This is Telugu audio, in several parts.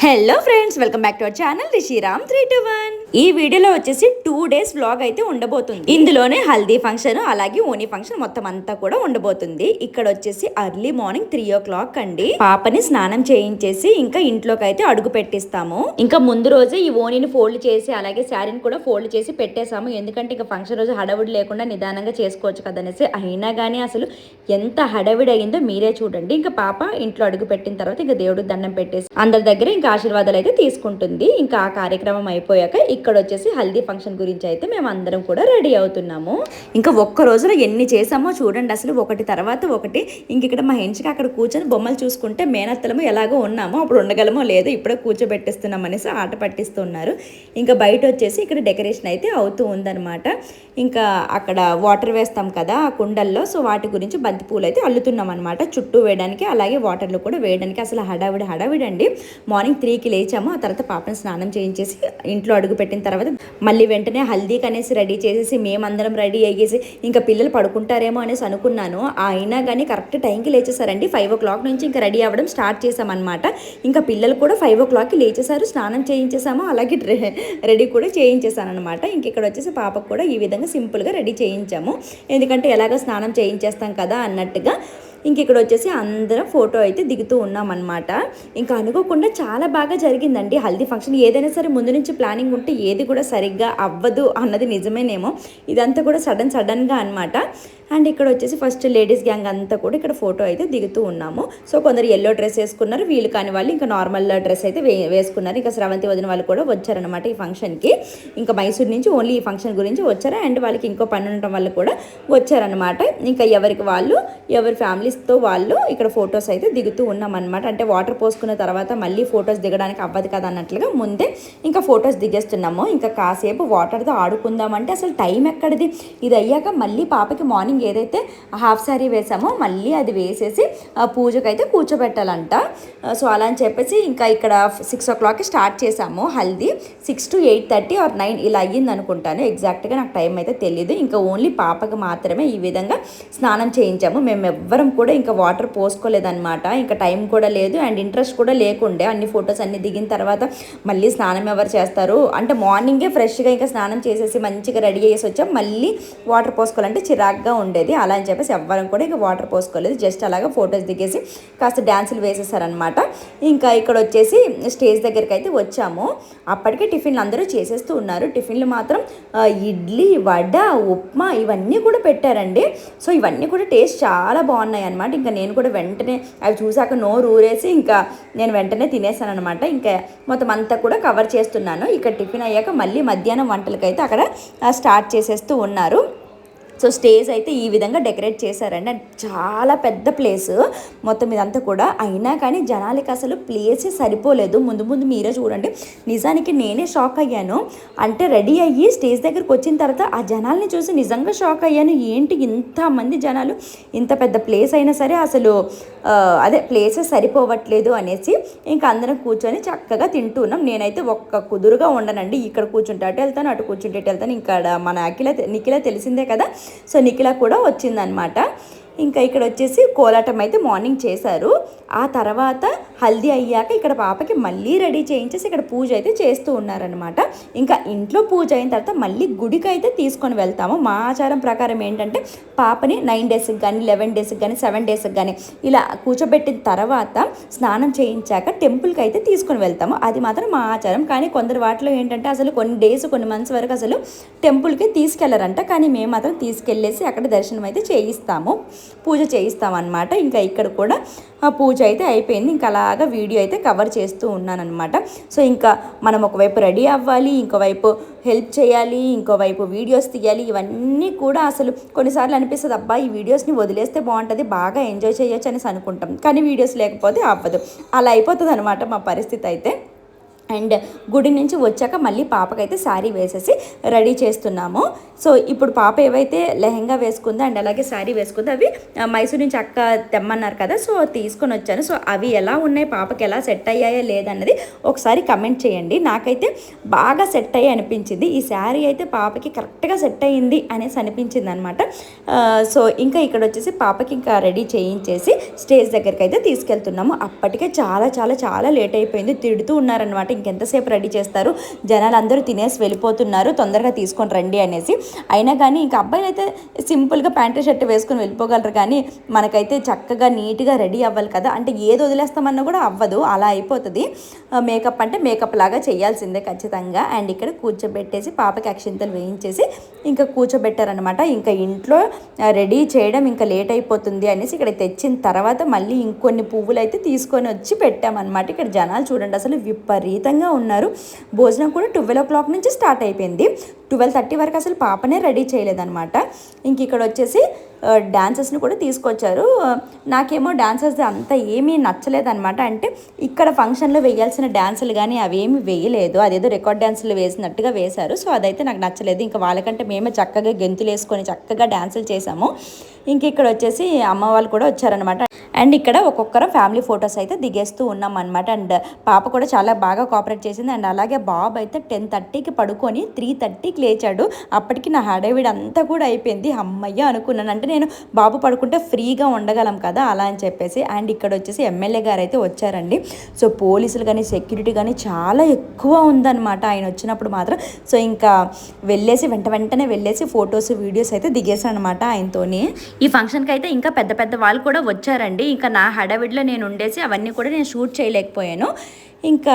Hello friends, welcome back to our channel Rishiram 321. ఈ వీడియోలో వచ్చేసి 2 days వ్లాగ్ అయితే ఉండబోతుంది. ఇందులోనే హల్దీ ఫంక్షన్ అలాగే ఓనీ ఫంక్షన్ మొత్తం అంతా కూడా ఉండబోతుంది. ఇక్కడ వచ్చేసి అర్లీ మార్నింగ్ 3 o'clock అండి పాపని స్నానం చేయించేసి ఇంకా ఇంట్లోకి అయితే అడుగు పెట్టిస్తాము. ఇంకా ముందు రోజే ఈ ఓనీని ఫోల్డ్ చేసి అలాగే శారీని కూడా ఫోల్డ్ చేసి పెట్టేసాము. ఎందుకంటే ఇంకా ఫంక్షన్ రోజు హడావిడి లేకుండా నిదానంగా చేసుకోవచ్చు కదనేసి. అయినా కానీ అసలు ఎంత హడావిడి అయిందో మీరే చూడండి. ఇంకా పాప ఇంట్లో అడుగు పెట్టిన తర్వాత ఇంకా దేవుడికి దండం పెట్టేసి అందరి దగ్గర ఇంకా ఆశీర్వాదాలు అయితే తీసుకుంటుంది. ఇంకా ఆ కార్యక్రమం అయిపోయాక ఇక్కడ వచ్చేసి హల్దీ ఫంక్షన్ గురించి అయితే మేము అందరం కూడా రెడీ అవుతున్నాము. ఇంకా ఒక్క రోజులో ఎన్ని చేసామో చూడండి, అసలు ఒకటి తర్వాత ఒకటి. ఇంక ఇక్కడ మా హెన్స్కి అక్కడ కూర్చొని బొమ్మలు చూసుకుంటే మేనత్తలము ఎలాగో ఉన్నామో అప్పుడు ఉండగలమో లేదో ఇప్పుడే కూర్చోబెట్టిస్తున్నాం అనేసి ఆట పట్టిస్తున్నారు. ఇంకా బయట వచ్చేసి ఇక్కడ డెకరేషన్ అయితే అవుతూ ఉందన్నమాట. ఇంకా అక్కడ వాటర్ వేస్తాం కదా ఆ కుండల్లో, సో వాటి గురించి బంతి పూలు అయితే అల్లుతున్నాం అనమాట, చుట్టూ వేయడానికి అలాగే వాటర్లో కూడా వేయడానికి. అసలు హడావిడి అండి. మార్నింగ్ 3కి లేచాము. ఆ తర్వాత పాపని స్నానం చేయించేసి ఇంట్లో అడుగు పెట్టిన తర్వాత మళ్ళీ వెంటనే హల్దీకి అనేసి రెడీ చేసేసి మేమందరం రెడీ అయ్యేసి ఇంకా పిల్లలు పడుకుంటారేమో అనేసి అనుకున్నాను. అయినా కానీ కరెక్ట్ టైంకి లేచేసారండి. 5 o'clock నుంచి ఇంకా రెడీ అవ్వడం స్టార్ట్ చేసామన్నమాట. ఇంకా పిల్లలు కూడా 5 o'clockకి లేచేసారు. స్నానం చేయించేసాము, అలాగే రెడీ కూడా చేయించేసాను అనమాట. ఇంక ఇక్కడ వచ్చేసి పాపకు కూడా ఈ విధంగా సింపుల్గా రెడీ చేయించాము. ఎందుకంటే ఎలాగో స్నానం చేయించేస్తాం కదా అన్నట్టుగా. ఇంక ఇక్కడ వచ్చేసి అందరం ఫోటో అయితే దిగుతూ ఉన్నామన్నమాట. ఇంకా అనుకోకుండా చాలా బాగా జరిగిందండి హల్దీ ఫంక్షన్. ఏదైనా సరే ముందు నుంచి ప్లానింగ్ ఉంటే ఏది కూడా సరిగ్గా అవ్వదు అన్నది నిజమేనేమో. ఇదంతా కూడా సడన్గా అనమాట. అండ్ ఇక్కడ వచ్చేసి ఫస్ట్ లేడీస్ గ్యాంగ్ అంతా కూడా ఇక్కడ ఫోటో అయితే దిగుతూ ఉన్నాము. సో కొందరు ఎల్లో డ్రెస్ వేసుకున్నారు, వీళ్ళు కాని వాళ్ళు ఇంకా నార్మల్ డ్రెస్ అయితే వేసుకున్నారు. ఇంకా శ్రవంతి వదిన వాళ్ళు కూడా వచ్చారనమాట ఈ ఫంక్షన్కి. ఇంకా మైసూర్ నుంచి ఓన్లీ ఈ ఫంక్షన్ గురించి వచ్చారు. అండ్ వాళ్ళకి ఇంకో పని ఉండటం వల్ల కూడా వచ్చారనమాట. ఇంకా ఎవరికి వాళ్ళు ఎవరి ఫ్యామిలీస్తో వాళ్ళు ఇక్కడ ఫొటోస్ అయితే దిగుతూ ఉన్నామన్నమాట. అంటే వాటర్ పోసుకున్న తర్వాత మళ్ళీ ఫొటోస్ దిగడానికి అవ్వదు కదా అన్నట్లుగా ముందే ఇంకా ఫొటోస్ దిగేస్తున్నాము. ఇంకా కాసేపు వాటర్తో ఆడుకుందామంటే అసలు టైం ఎక్కడిది. ఇది అయ్యాక మళ్ళీ పాపకి మార్నింగ్ ఏదైతే హాఫ్ శారీ వేసామో మళ్ళీ అది వేసేసి పూజకైతే కూర్చోబెట్టాలంట. సో అలా అని చెప్పేసి ఇంకా ఇక్కడ 6 o'clockకి స్టార్ట్ చేసాము హల్దీ. 6 to 8:30 or 9 ఇలా అయ్యింది అనుకుంటాను. ఎగ్జాక్ట్గా నాకు టైం అయితే తెలియదు. ఇంకా ఓన్లీ పాపకి మాత్రమే ఈ విధంగా స్నానం చేయించాము. మేము ఎవ్వరం కూడా ఇంకా వాటర్ పోసుకోలేదన్నమాట. ఇంకా టైం కూడా లేదు అండ్ ఇంట్రెస్ట్ కూడా లేకుండే. అన్ని ఫొటోస్ అన్ని దిగిన తర్వాత మళ్ళీ స్నానం ఎవరు చేస్తారు అంటే మార్నింగే ఫ్రెష్గా ఇంకా స్నానం చేసేసి మంచిగా రెడీ చేసి వచ్చాం. మళ్ళీ వాటర్ పోసుకోవాలంటే చిరాగ్గా ఉండేది. అలా అని చెప్పేసి ఎవ్వరం కూడా ఇంకా వాటర్ పోసుకోలేదు. జస్ట్ అలాగా ఫొటోస్ దిగేసి కాస్త డ్యాన్సులు వేసేసారనమాట. ఇంకా ఇక్కడ వచ్చేసి స్టేజ్ దగ్గరికి అయితే వచ్చాము. అప్పటికే టిఫిన్లు అందరూ చేసేస్తూ ఉన్నారు. టిఫిన్లు మాత్రం ఇడ్లీ, వడ, ఉప్మా ఇవన్నీ కూడా పెట్టారండి. సో ఇవన్నీ కూడా టేస్ట్ చాలా బాగున్నాయి అనమాట. ఇంకా నేను కూడా వెంటనే అవి చూసాక నోరు ఊరేసి ఇంకా నేను వెంటనే తినేసాను అనమాట. ఇంకా మొత్తం అంతా కూడా కవర్ చేస్తున్నాను. ఇక్కడ టిఫిన్ అయ్యాక మళ్ళీ మధ్యాహ్నం వంటలకైతే అక్కడ స్టార్ట్ చేసేస్తూ ఉన్నారు. సో స్టేజ్ అయితే ఈ విధంగా డెకరేట్ చేశారండి. అండ్ చాలా పెద్ద ప్లేస్ మొత్తం ఇదంతా కూడా. అయినా కానీ జనాలకి అసలు ప్లేసే సరిపోలేదు. ముందు మీరే చూడండి. నిజానికి నేనే షాక్ అయ్యాను. అంటే రెడీ అయ్యి స్టేజ్ దగ్గరికి వచ్చిన తర్వాత ఆ జనాల్ని చూసి నిజంగా షాక్ అయ్యాను. ఏంటి ఇంతమంది జనాలు, ఇంత పెద్ద ప్లేస్ అయినా సరే అసలు అదే ప్లేసే సరిపోవట్లేదు అనేసి ఇంకా అందరం కూర్చొని చక్కగా తింటూ ఉన్నాం. నేనైతే ఒక్క కుదురుగా ఉండనండి. ఇక్కడ కూర్చుంటే అటు వెళ్తాను, అటు కూర్చుంటే ఇటు వెళ్తాను. ఇక్కడ మన నిఖిల తెలిసిందే కదా, సో నిఖిల కూడా వచ్చిందనమాట. ఇంకా ఇక్కడ వచ్చేసి కోలాటం అయితే మార్నింగ్ చేశారు. ఆ తర్వాత హల్దీ అయ్యాక ఇక్కడ పాపకి మళ్ళీ రెడీ చేయించేసి ఇక్కడ పూజ అయితే చేస్తూ ఉన్నారనమాట. ఇంకా ఇంట్లో పూజ అయిన తర్వాత మళ్ళీ గుడికి అయితే తీసుకొని వెళ్తాము. మా ఆచారం ప్రకారం ఏంటంటే పాపని 9 daysకి కానీ 11 daysకి కానీ 7 daysకి కానీ ఇలా కూర్చోబెట్టిన తర్వాత స్నానం చేయించాక టెంపుల్కి అయితే తీసుకొని వెళ్తాము. అది మాత్రం మా ఆచారం. కానీ కొందరు వాటిలో ఏంటంటే అసలు కొన్ని డేస్ కొన్ని మంత్స్ వరకు అసలు టెంపుల్కి తీసుకెళ్లరంట. కానీ మేము మాత్రం తీసుకెళ్ళేసి అక్కడ దర్శనం అయితే చేయిస్తాము, పూజ చేయిస్తామన్నమాట. ఇంకా ఇక్కడ కూడా పూజ అయితే అయిపోయింది. ఇంకా అలాగా వీడియో అయితే కవర్ చేస్తూ ఉన్నానన్నమాట. సో ఇంకా మనం ఒకవైపు రెడీ అవ్వాలి, ఇంకోవైపు హెల్ప్ చేయాలి, ఇంకోవైపు వీడియోస్ తీయాలి. ఇవన్నీ కూడా అసలు కొన్నిసార్లు అనిపిస్తుంది అబ్బా ఈ వీడియోస్ని వదిలేస్తే బాగుంటుంది, బాగా ఎంజాయ్ చేయొచ్చు అనేసి అనుకుంటాం. కానీ వీడియోస్ లేకపోతే అవ్వదు. అలా అయిపోతుంది అనమాట మా పరిస్థితి అయితే. అండ్ గుడి నుంచి వచ్చాక మళ్ళీ పాపకైతే శారీ వేసేసి రెడీ చేస్తున్నాము. సో ఇప్పుడు పాప ఏవైతే లెహెంగా వేసుకుందో అండ్ అలాగే శారీ వేసుకుందో అవి మైసూర్ నుంచి అక్క తెమ్మన్నారు కదా, సో తీసుకొని వచ్చాను. సో అవి ఎలా ఉన్నాయి, పాపకి ఎలా సెట్ అయ్యాయో లేదన్నది ఒకసారి కమెంట్ చేయండి. నాకైతే బాగా సెట్ అయ్యి అనిపించింది. ఈ శారీ అయితే పాపకి కరెక్ట్గా సెట్ అయ్యింది అనేసి అనిపించింది అనమాట. సో ఇంకా ఇక్కడ వచ్చేసి పాపకి ఇంకా రెడీ చేయించేసి స్టేజ్ దగ్గరికి అయితే తీసుకెళ్తున్నాము. అప్పటికే చాలా చాలా చాలా లేట్ అయిపోయింది. తిడుతూ ఉన్నారనమాట, ఇంకెంతసేపు రెడీ చేస్తారు, జనాలు అందరూ తినేసి వెళ్ళిపోతున్నారు, తొందరగా తీసుకొని రండి అనేసి. అయినా కానీ ఇంకా అబ్బాయిలు అయితే సింపుల్గా ప్యాంటు షర్ట్ వేసుకొని వెళ్ళిపోగలరు, కానీ మనకైతే చక్కగా నీట్గా రెడీ అవ్వాలి కదా. అంటే ఏది వదిలేస్తామన్నా కూడా అవ్వదు, అలా అయిపోతుంది. మేకప్ అంటే మేకప్ లాగా చేయాల్సిందే ఖచ్చితంగా. అండ్ ఇక్కడ కూర్చోబెట్టేసి పాపకి అక్షింతలు వేయించేసి ఇంకా కూర్చోబెట్టారనమాట. ఇంకా ఇంట్లో రెడీ చేయడం ఇంకా లేట్ అయిపోతుంది అనేసి ఇక్కడ తెచ్చిన తర్వాత మళ్ళీ ఇంకొన్ని పువ్వులు అయితే తీసుకొని వచ్చి పెట్టామన్నమాట. ఇక్కడ జనాలు చూడండి అసలు విపరీతంగా ఉన్నారు. భోజనం కూడా 12 o'clock నుంచి స్టార్ట్ అయిపోయింది. 12:30 వరకు అసలు పాపనే రెడీ చేయలేదన్నమాట. ఇంక ఇక్కడ వచ్చేసి డాన్సర్స్ని కూడా తీసుకొచ్చారు. నాకేమో డాన్సర్స్ అంత ఏమీ నచ్చలేదన్నమాట. అంటే ఇక్కడ ఫంక్షన్లో వేయాల్సిన డాన్సులు కానీ అవేమీ వేయలేదు, అదేదో రికార్డ్ డాన్సులు వేసినట్టుగా వేశారు. సో అదైతే నాకు నచ్చలేదు. ఇంకా వాళ్ళకంటే మేమే చక్కగా గెంతులు వేసుకొని చక్కగా డాన్సులు చేసాము. ఇంక ఇక్కడ వచ్చేసి అమ్మ వాళ్ళు కూడా వచ్చారనమాట. అండ్ ఇక్కడ ఒక్కొక్కరు ఫ్యామిలీ ఫొటోస్ అయితే దిగేస్తూ ఉన్నాం అనమాట. అండ్ పాప కూడా చాలా బాగా కోఆపరేట్ చేసింది. అండ్ అలాగే బాబు అయితే 10:30కి పడుకొని 3:30కి లేచాడు. అప్పటికి నా హడావిడి అంతా కూడా అయిపోయింది. అమ్మయ్య అనుకున్నాను, అంటే నేను బాబు పడుకుంటే ఫ్రీగా ఉండగలం కదా అలా అని చెప్పేసి. అండ్ ఇక్కడ వచ్చేసి ఎమ్మెల్యే గారు అయితే వచ్చారండి. సో పోలీసులు కానీ సెక్యూరిటీ కానీ చాలా ఎక్కువ ఉందన్నమాట ఆయన వచ్చినప్పుడు మాత్రం. సో ఇంకా వెంటనే వెళ్ళేసి ఫొటోస్ వీడియోస్ అయితే దిగేసాను అనమాట ఆయనతోని. ఈ ఫంక్షన్కి అయితే ఇంకా పెద్ద పెద్ద వాళ్ళు కూడా వచ్చారండి. ఇంకా నా హడావిడిలో నేను ఉండేసి అవన్నీ కూడా నేను షూట్ చేయలేకపోయాను. ఇంకా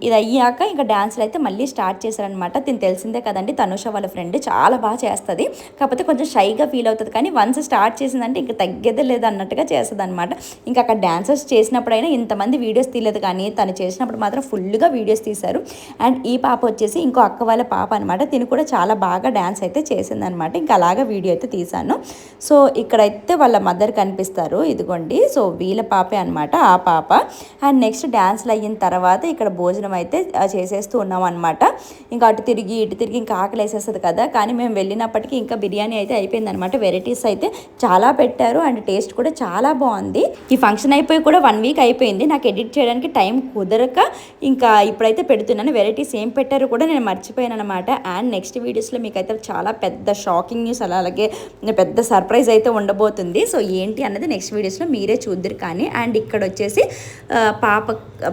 ఇది అయ్యాక ఇంకా డాన్స్లు అయితే మళ్ళీ స్టార్ట్ చేశారనమాట. దీన్ని తెలిసిందే కదండి, తనుష వాళ్ళ ఫ్రెండ్ చాలా బాగా చేస్తుంది, కాకపోతే కొంచెం షైగా ఫీల్ అవుతుంది, కానీ వన్స్ స్టార్ట్ చేసిందంటే ఇంకా తగ్గేదే లేదు అన్నట్టుగా చేస్తుంది అనమాట. ఇంకా అక్కడ డాన్సర్స్ చేసినప్పుడైనా ఇంతమంది వీడియోస్ తీయలేదు, కానీ తను చేసినప్పుడు మాత్రం ఫుల్గా వీడియోస్ తీశారు. అండ్ ఈ పాప వచ్చేసి ఇంకో అక్క వాళ్ళ పాప అనమాట, తిను కూడా చాలా బాగా డాన్స్ అయితే చేసిందనమాట. ఇంకా అలాగా వీడియో అయితే తీశాను. సో ఇక్కడైతే వాళ్ళ మదర్ కనిపిస్తారు, ఇదిగోండి. సో వీళ్ళ పాపే అనమాట ఆ పాప. అండ్ నెక్స్ట్ డాన్స్లు అయిన తర్వాత ఇక్కడ భోజనం అయితే చేసేస్తూ ఉన్నాం అనమాట. ఇంకా అటు తిరిగి ఇటు తిరిగి ఇంకా ఆకలి వేసేస్తుంది కదా, కానీ మేము వెళ్ళినప్పటికీ ఇంకా బిర్యానీ అయితే అయిపోయింది అనమాట. వెరైటీస్ అయితే చాలా పెట్టారు అండ్ టేస్ట్ కూడా చాలా బాగుంది. ఈ ఫంక్షన్ అయిపోయి కూడా 1 week అయిపోయింది. నాకు ఎడిట్ చేయడానికి టైం కుదరక ఇంకా ఇప్పుడైతే పెడుతున్నాను. వెరైటీస్ ఏం పెట్టారో కూడా నేను మర్చిపోయాను అనమాట. అండ్ నెక్స్ట్ వీడియోస్లో మీకు అయితే చాలా పెద్ద షాకింగ్ న్యూస్ అలాగే పెద్ద సర్ప్రైజ్ అయితే ఉండబోతుంది. సో ఏంటి అన్నది నెక్స్ట్ వీడియోస్లో మీరే చూద్దరు కానీ. అండ్ ఇక్కడ వచ్చేసి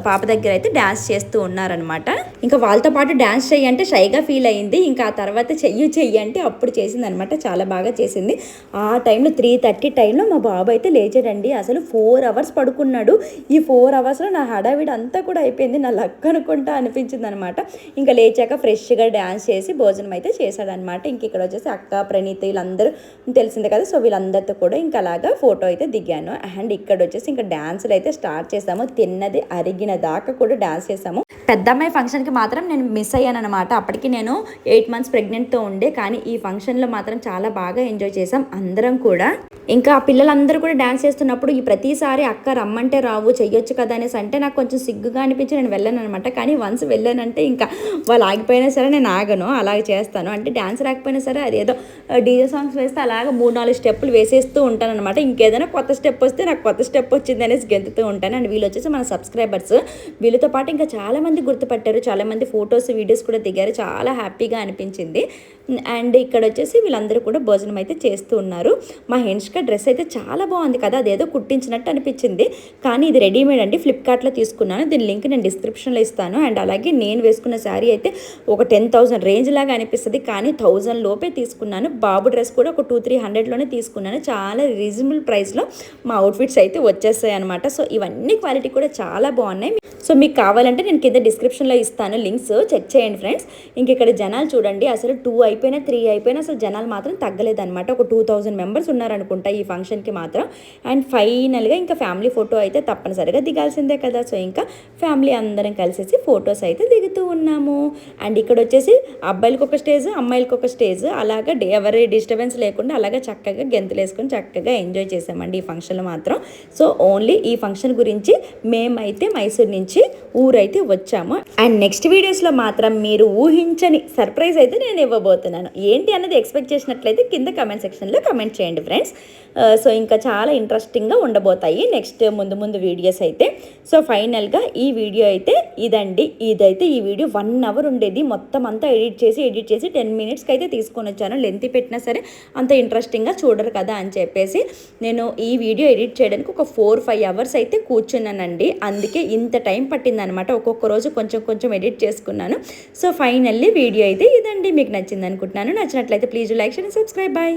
పాప దగ్గర అయితే డ్యాన్స్ చేస్తూ ఉన్నారనమాట. ఇంకా వాళ్ళతో పాటు డ్యాన్స్ చెయ్యంటే షైగా ఫీల్ అయింది. ఇంకా ఆ తర్వాత చెయ్యి అంటే అప్పుడు చేసింది అనమాట, చాలా బాగా చేసింది. ఆ టైంలో 3:30 టైంలో మా బాబు అయితే లేచాడండి. అసలు 4 hours పడుకున్నాడు. ఈ 4 hoursలో నా హడావిడి అంతా కూడా అయిపోయింది, నా లక్ అనుకుంటా అనిపించింది అనమాట. ఇంకా లేచాక ఫ్రెష్గా డ్యాన్స్ చేసి భోజనం అయితే చేశాడనమాట. ఇంక ఇక్కడ వచ్చేసి అక్క ప్రణీత వీళ్ళందరూ తెలిసిందే కదా, సో వీళ్ళందరితో కూడా ఇంకా అలాగా ఫోటో అయితే దిగాను. అండ్ ఇక్కడ వచ్చేసి ఇంకా డ్యాన్సులు అయితే స్టార్ట్ చేసాము. తిన్నది అరిగిన దాకా కూడా డాన్స్ చేసాము. పెద్ద అమ్మాయి ఫంక్షన్కి మాత్రం నేను మిస్ అయ్యాను అనమాట. అప్పటికి నేను 8 months ప్రెగ్నెంట్తో ఉండే, కానీ ఈ ఫంక్షన్లో మాత్రం చాలా బాగా ఎంజాయ్ చేసాం అందరం కూడా. ఇంకా ఆ పిల్లలందరూ కూడా డాన్స్ చేస్తున్నప్పుడు ఈ ప్రతిసారి అక్క రమ్మంటే రావు చెయ్యొచ్చు కదా అనేసి అంటే నాకు కొంచెం సిగ్గుగా అనిపించి నేను వెళ్ళాను అనమాట. కానీ వన్స్ వెళ్ళానంటే ఇంకా వాళ్ళు ఆగిపోయినా సరే నేను ఆగను, అలాగే చేస్తాను. అంటే డాన్స్ రాకపోయినా సరే అదేదో డీజే సాంగ్స్ వేస్తే అలాగ 3-4 స్టెప్పులు వేసేస్తూ ఉంటాను అనమాట. ఇంకేదైనా కొత్త స్టెప్ వస్తే నాకు కొత్త స్టెప్ వచ్చింది అనేసి గెంతుతూ ఉంటాను. అండ్ వీళ్ళు వచ్చేసి మన సబ్స్క్రైబర్స్, వీళ్ళతో పాటు ఇంకా చాలామంది గుర్తుపట్టారు, చాలామంది ఫొటోస్ వీడియోస్ కూడా దిగారు, చాలా హ్యాపీగా అనిపించింది. అండ్ ఇక్కడ వచ్చేసి వీళ్ళందరూ కూడా భోజనం అయితే చేస్తూ ఉన్నారు. మా హెన్ష్క డ్రెస్ అయితే చాలా బాగుంది కదా, అదేదో కుట్టించినట్టు అనిపించింది, కానీ ఇది రెడీమేడ్ అండి, ఫ్లిప్కార్ట్లో తీసుకున్నాను. దీని లింక్ నేను డిస్క్రిప్షన్లో ఇస్తాను. అండ్ అలాగే నేను వేసుకున్న శారీ అయితే ఒక 10,000 రేంజ్ లాగా అనిపిస్తుంది, కానీ 1000 లోపే తీసుకున్నాను. బాబు డ్రెస్ కూడా ఒక 200-300లోనే తీసుకున్నాను. చాలా రీజనబుల్ ప్రైస్లో మా అవుట్ఫిట్స్ అయితే వచ్చేస్తాయి అనమాట. సో ఇవన్నీ క్వాలిటీ కూడా చాలా బాగున్నాయి. సో మీకు కావాలంటే నేను కింద డిస్క్రిప్షన్లో ఇస్తాను, లింక్స్ చెక్ చేయండి ఫ్రెండ్స్. ఇంక ఇక్కడ జనాలు చూడండి, అసలు 2 అయిపోయినా 3 అయిపోయినా అసలు జనాలు మాత్రం తగ్గలేదన్నమాట. ఒక 2000 members ఉన్నారనుకుంటా ఈ ఫంక్షన్కి మాత్రం. అండ్ ఫైనల్గా ఇంకా ఫ్యామిలీ ఫోటో అయితే తప్పనిసరిగా దిగాల్సిందే కదా, సో ఇంకా ఫ్యామిలీ అందరం కలిసేసి ఫొటోస్ అయితే దిగుతూ ఉన్నాము. అండ్ ఇక్కడ వచ్చేసి అబ్బాయిలకు ఒక స్టేజ్, అమ్మాయిలకు ఒక స్టేజ్, అలాగా ఎవరి డిస్టర్బెన్స్ లేకుండా అలాగా చక్కగా గెంతులు వేసుకొని చక్కగా ఎంజాయ్ చేసామండి ఈ ఫంక్షన్లో మాత్రం. సో ఓన్లీ ఈ ఫంక్షన్ గురించి మేమైతే మైసూర్ నుంచి ఊరైతే వచ్చాము. అండ్ నెక్స్ట్ వీడియోస్లో మాత్రం మీరు ఊహించని సర్ప్రైజ్ అయితే నేను ఇవ్వబోతున్నాను. ఏంటి అన్నది ఎక్స్పెక్ట్ చేసినట్లయితే కింద కమెంట్ సెక్షన్లో కమెంట్ చేయండి ఫ్రెండ్స్. సో ఇంకా చాలా ఇంట్రెస్టింగ్గా ఉండబోతాయి నెక్స్ట్ ముందు వీడియోస్ అయితే. సో ఫైనల్గా ఈ వీడియో అయితే ఇదండి. ఇదైతే ఈ వీడియో 1 అవర్ ఉండేది. మొత్తం అంతా ఎడిట్ చేసి 10 మినిట్స్కి అయితే తీసుకొని వచ్చాను. లెంత్ పెట్టినా సరే అంత ఇంట్రెస్టింగ్గా చూడరు కదా అని చెప్పేసి నేను ఈ వీడియో ఎడిట్ చేయడానికి ఒక 4-5 అవర్స్ అయితే కూర్చున్నానండి. అందుకే ఇంత టైం పట్టిందనమాట. ఒక్కొక్క రోజు కొంచెం ఎడిట్ చేసుకున్నాను. సో ఫైనల్లీ వీడియో అయితే ఇదండి. మీకు నచ్చింది అనుకుంటున్నాను. నచ్చినట్లయితే please like and subscribe. Bye.